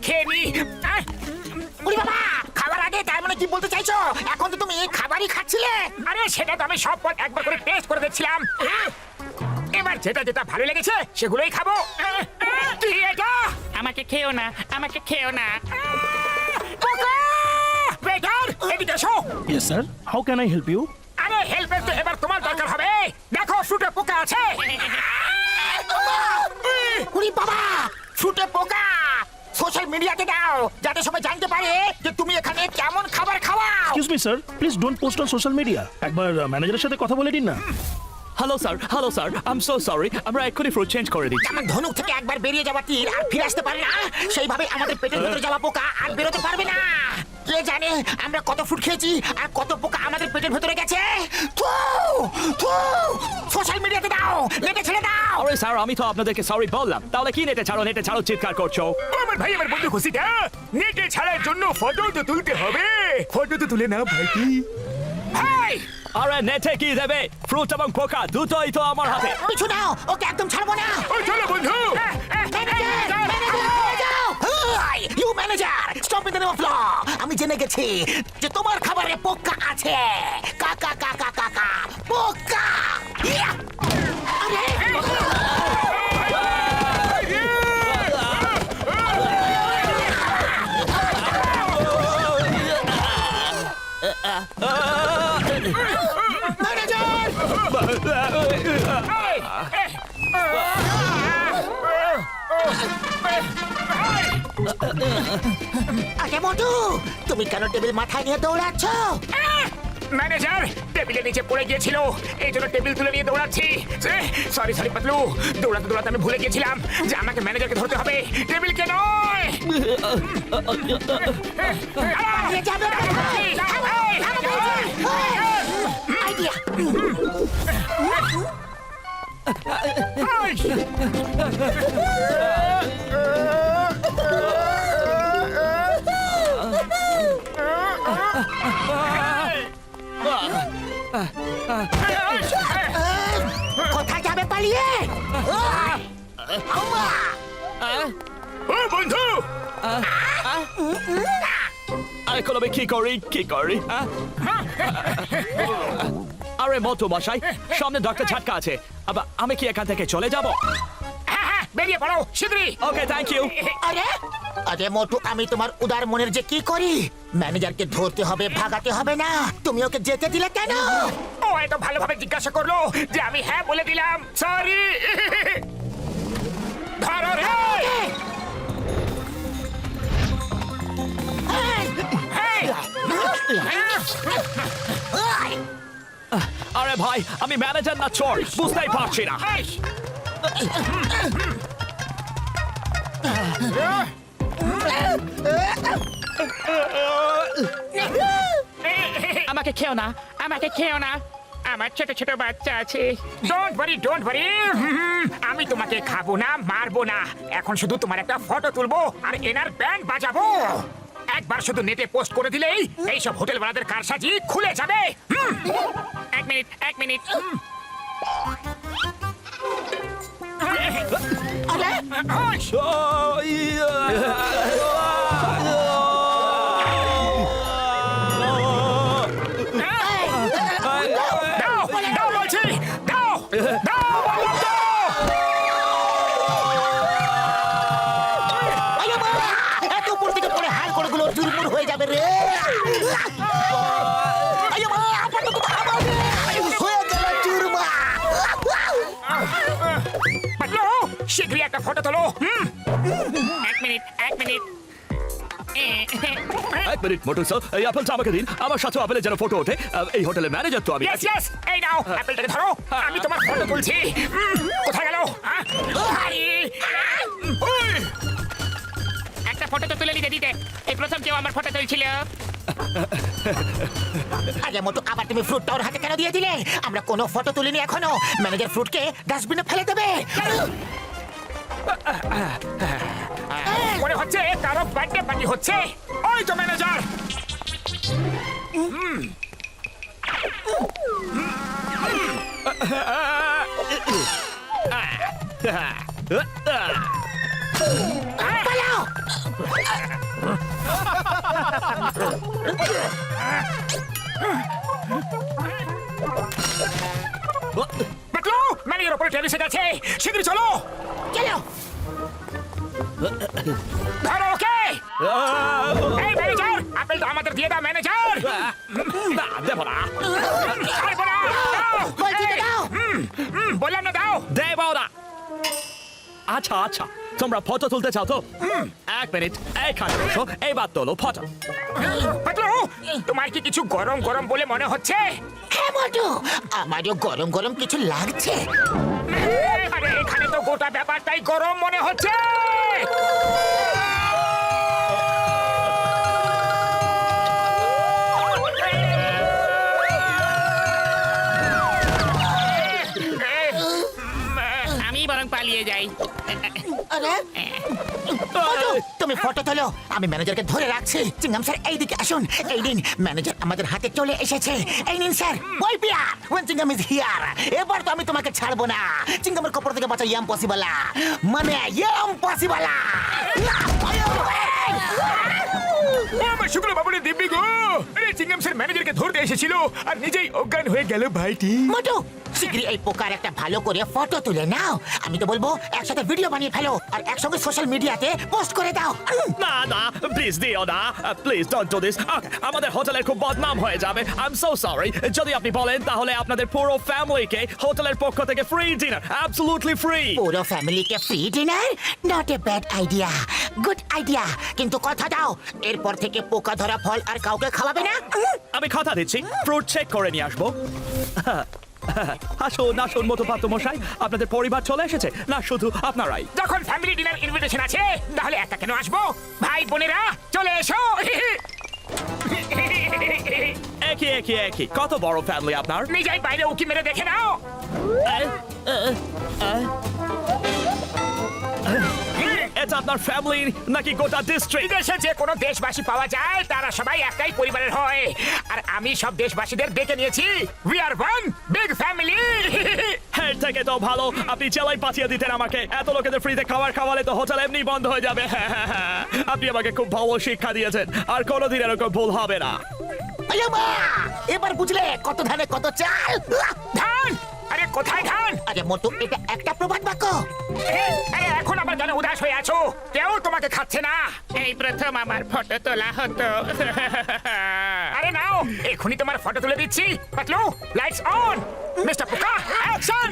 খেয়ে নি। ওরে বাবা, খাবার আগে তার মানে কি বলতে চাইছো? এখন তো তুমি খাবারই খাচ্ছিলে। আরে সেটা তো আমি সব পদ একবার করে টেস্ট করে দেখছিলাম। এবার যেটা যেটা ভালো লেগেছে সেগুলোই খাবো। কি এটা? আমাকে খেও না, আমাকে খেও না। পোকা! বেটার, এদিকে এসো। Yes, sir. How can I help you? আরে হেল্পের তো এবার তোমার দরকার হবে। দেখো ফ্রুটে পোকা আছে। উরি বাবা, ফ্রুটে পোকা। সোশ্যাল মিডিয়াতে দাও যাতে সবাই জানতে পারে যে তুমি এখানে কেমন খাবার খাওয়াও। Excuse me, sir. Please don't post on social media. একবার ম্যানেজারের সাথে কথা বলে দিন না। Hello sir, I am so sorry, আমরা এক্ষুনি ফ্রুট চেঞ্জ করে দিচ্ছি। যেমন ধনুক থেকে একবার বেরিয়ে যাওয়া তীর আর ফিরে আসতে পারে না, সেইভাবে আমাদের পেটের ভিতরে যাওয়া পোকা আর বেরোতে পারবে না। কে জানে আমরা কত ফুড খেয়েছি আর কত পোকা আমাদের পেটের ভিতরে গেছে। সোশ্যাল মিডিয়াতে দাও, নেটে ছেড়ে দাও। আরে স্যার, আমি তো আপনাদেরকে সরি বললাম, তাহলে কি নেটে ছাড়ো চিৎকার করছো। আমার ভাই, আমার বন্ধু খুশিটা নেটে ছাড়ার জন্য ফটো তো তুলতে হবে। ফটো তো তুলে নাও ভাই। ভাই আরে নেটে কি দেবে? ফ্রুট এবং পোকা দুটোই তো আমার হাতে। পিছু নাও, ওকে একদম ছাড়বো না। ওই চলো বন্ধু। You manager, stop in the name of law. আমি জেনে গেছি যে তোমার খাবারে পোকা আছে। কাকা কাকা কাকা পোকা। ইয়া! আরে আগে মোটু, তুমি কেন টেবিল মাথায় নিয়ে দৌড়াচ্ছ? ম্যানেজার টেবিলের নিচে পড়ে গিয়েছিল, এই জন্য টেবিল তুলে নিয়ে দৌড়াচ্ছি। সরি পাতলু, দৌড়াতে দৌড়াতে আমি ভুলে গিয়েছিলাম যে আমাকে ম্যানেজারকে ধরতে হবে, টেবিলকে নয়। পালিয়ে যাবে না। আইডিয়া। কোথায় যাবে পালিয়ে? ও বন্ধু, আরে কলবে কি করি? আরে মতো মশাই, সামনে ডক্টর ঝাটকা আছে। আবার আমি কি এখান থেকে চলে যাব? হ্যাঁ বেরিয়ে পড়ো শীঘ্রই। ওকে, থ্যাংক ইউ। আরে আরে মোটু, আমি তোমার উদার মনের যে কি করি। ম্যানেজারকে ধরতে হবে, ভাগাতে হবে না। তুমি ওকে যেতে দিলে কেন? ও এত ভালোভাবে জিজ্ঞাসা করলো যে আমি হ্যাঁ বলে দিলাম। সরি। ধরো রে। আরে ভাই, আমি ম্যানেজার না চোর, বুঝতেই পারছি না। আমাকে খেও না, আমাকে খেও না। আমার ছোট ছোট বাচ্চা আছে। Don't worry. আমি তোমাকে খাবো না, মারবো না। এখন শুধু তোমার একটা ফটো তুলবো আর এনার ব্যান্ড বাজাবো। একবার শুধু নেটে পোস্ট করে দিলেই এইসব হোটেল ওয়ালাদের কারসাজি খুলে যাবে। এক মিনিট। দাও বলছি, দাও বললাম তো। আরে বাবা, এত উপর থেকে পড়ে হাল করে গুলো চুরমুর হয়ে যাবে রে। আরে বাবা, আপাতত থামাও রে। হয়ে গেল চুরমা। পাতলু, শীঘ্রই একটা ফটো তোলো। এক মিনিট। এক মিনিট মোটর স্যার, এই আপেলটা আমাকে দিন। আমার সাথে আপেলের যেন ফটো ওঠে। এই হোটেলের ম্যানেজার তো আমি। ইয়েস, এই নাও অ্যাপেলটাকে ধরো। আমি তোমার ফটো তুলছি। কোথায় গেল? একটা ফটো তো তুলে দিতে। এই প্রথম কেউ আমার ফটো তুলছিল। আরে মোটু, আবার তুমি ফ্রুটটা ওর হাতে কেন দিয়ে দিলে? আমরা কোনো ফটো তুলিনি এখনো। ম্যানেজার ফ্রুটকে ডাস্টবিনে ফেলে দেবে। মনে হচ্ছে কারো বার্থডে পার্টি হচ্ছে। ওই তো ম্যানেজার। পালাও। পাতলু ম্যানেজার উপরে ট্রেন এসে গেছে শীঘ্রই চলো চলো ধরো ওকে এই ম্যানেজার আপেলটা আমাদের দিয়ে দাও ম্যানেজার না দেবো না, ছাড়বো না দাও বলছি তো দাও বললাম না দাও দেবো না। আচ্ছা আচ্ছা, তোমরা ফটো তুলতে চাও তো? এক মিনিট, এইখানে বসো, এইবার তোলো ফটো। পাতলু তোমার কি কিছু গরম গরম বলে মনে হচ্ছে হ্যাঁ মোটু আমারও গরম গরম কিছু লাগছে আরে এখানে তো গোটা ব্যাপারটাই গরম মনে হচ্ছে আমি বরং পালিয়ে যাই আরে মোটু তুমি ফটো তোলো আমি ম্যানেজারকে ধরে রাখছি চিংগাম স্যার এইদিকে আসুন এই দিন ম্যানেজার আমাদের হাতে চলে এসেছে এই নিন স্যার ওই পিয়ার ওয়েন চিংগাম ইজ হিয়ার এবার তো আমি তোমাকে ছাড়বো না চিংগামের কপড় থেকে বাঁচা ইয়াম পসিবল মানে ইয়াম পসিবল আমার শুক্র বাবুরে দিব্যি গো আরে চিংগাম স্যার ম্যানেজারকে ধরতে এসেছিল আর নিজেই অজ্ঞান হয়ে গেল ভাইটি মোটু শিগগিরই এই পোকার একটা ভালো করে ফটো তুলে নাও আমি তো বলবো একসাথে ভিডিও বানিয়ে ফেলো আর একসঙ্গে সোশ্যাল মিডিয়াতে পোস্ট করে দাও না না, প্লিজ দিও না, প্লিজ ডোন্ট ডু দিস। আমাদের হোটেলের খুব বদনাম হয়ে যাবে। I am so sorry. যদি আপনি বলেন তাহলে আপনাদের পুরো ফ্যামিলিকে হোটেলের পক্ষ থেকে ফ্রি ডিনার, অ্যাবসলিউটলি ফ্রি। পুরো ফ্যামিলিকে free dinner not a bad idea good idea কিন্তু কথা দাও এরপর থেকে পোকা ধরা ফল আর কাউকে খাওয়াবে না আমি কথা দিচ্ছি, ফ্রুট চেক করে নিয়ে আসবো। আসুন আসুন মধুপাত্র মশাই, আপনাদের পরিবার চলে এসেছে, না শুধু আপনারাই? যখন ফ্যামিলি ডিনার ইনভিটেশন আছে তাহলে একা কেন আসবো ভাই বোনেরা চলে এসো একই একই একই, কত বড় ফ্যামিলি আপনার? নিজেই বাইরে উকি মেরে দেখে নাও এটা আপনার ফ্যামিলি নাকি গোটা ডিস্ট্রিক্ট? বিদেশে যে কোনো দেশবাসী পাওয়া যায় তারা সবাই একটাই পরিবারের হয় আর আমি সব দেশবাসীদের ডেকে নিয়েছি we are one big family এর থেকে তো ভালো আপনি জেলায় পাঠিয়ে দিতেন আমাকে। এত লোকেদের ফ্রিতে খাবার খাওয়ালে তো হোটেল এমনি বন্ধ হয়ে যাবে। আপনি আমাকে খুব ভালো শিক্ষা দিয়েছেন, আর কোনোদিন এরকম ভুল হবে না। আরে মা এবার বুঝলে কত ধানে কত চাল ধান আরে কোথায় ধান আরে মোটু এটা একটা প্রবাদ বাক্য আরে এখন আবার কেন উদাস হয়ে আছো কেউ তোমাকে খাচ্ছে না এই প্রথম আমার ফটো তোলা হতো আরে নাও এখনই তোমার ফটো তুলে দিচ্ছি পাতলু লাইটস অন মিস্টার পোকা অ্যাকশন